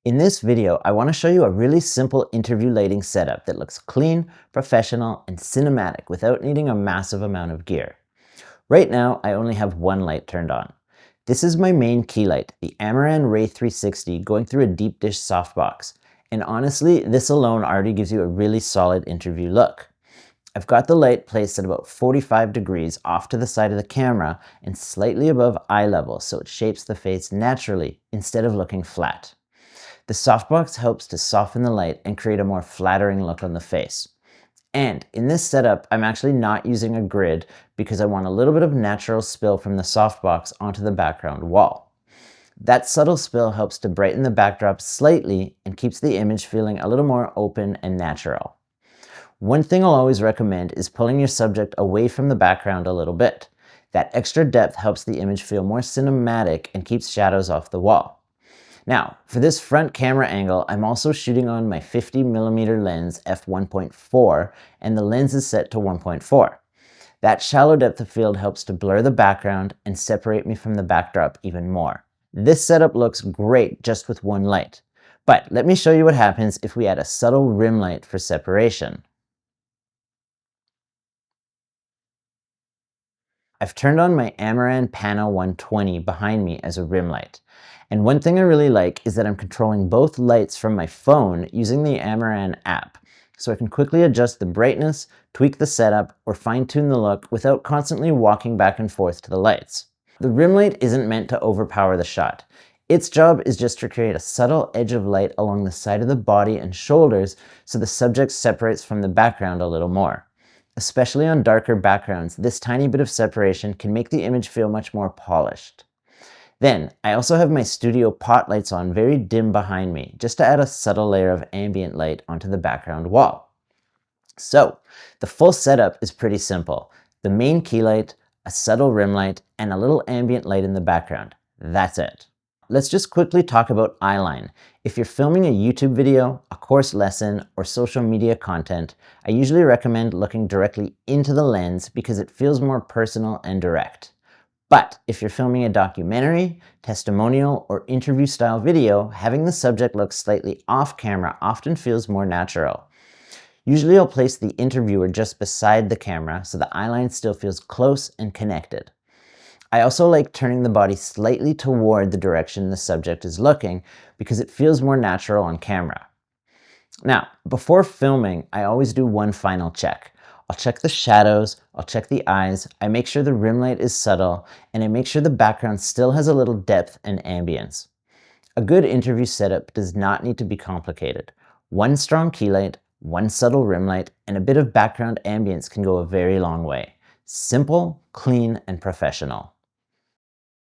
In this video, I want to show you a really simple interview lighting setup that looks clean, professional, and cinematic without needing a massive amount of gear. Right now, I only have one light turned on. This is my main key light, the Amaran Ray 360 going through a deep dish softbox. And honestly, this alone already gives you a really solid interview look. I've got the light placed at about 45 degrees off to the side of the camera and slightly above eye level so it shapes the face naturally instead of looking flat. The softbox helps to soften the light and create a more flattering look on the face. And in this setup, I'm actually not using a grid because I want a little bit of natural spill from the softbox onto the background wall. That subtle spill helps to brighten the backdrop slightly and keeps the image feeling a little more open and natural. One thing I'll always recommend is pulling your subject away from the background a little bit. That extra depth helps the image feel more cinematic and keeps shadows off the wall. Now, for this front camera angle, I'm also shooting on my 50mm lens f1.4 and the lens is set to 1.4. That shallow depth of field helps to blur the background and separate me from the backdrop even more. This setup looks great just with one light, but let me show you what happens if we add a subtle rim light for separation. I've turned on my Amaran Pano 120 behind me as a rim light. And one thing I really like is that I'm controlling both lights from my phone using the Amaran app. So I can quickly adjust the brightness, tweak the setup, or fine-tune the look without constantly walking back and forth to the lights. The rim light isn't meant to overpower the shot. Its job is just to create a subtle edge of light along the side of the body and shoulders so the subject separates from the background a little more. Especially on darker backgrounds, this tiny bit of separation can make the image feel much more polished. Then, I also have my studio pot lights on very dim behind me, just to add a subtle layer of ambient light onto the background wall. So, the full setup is pretty simple. The main key light, a subtle rim light, and a little ambient light in the background. That's it. Let's just quickly talk about eyeline. If you're filming a YouTube video, a course lesson, or social media content, I usually recommend looking directly into the lens because it feels more personal and direct. But if you're filming a documentary, testimonial, or interview style video, having the subject look slightly off camera often feels more natural. Usually I'll place the interviewer just beside the camera so the eyeline still feels close and connected. I also like turning the body slightly toward the direction the subject is looking because it feels more natural on camera. Now, before filming, I always do one final check. I'll check the shadows, I'll check the eyes, I make sure the rim light is subtle, and I make sure the background still has a little depth and ambience. A good interview setup does not need to be complicated. One strong key light, one subtle rim light, and a bit of background ambience can go a very long way. Simple, clean, and professional.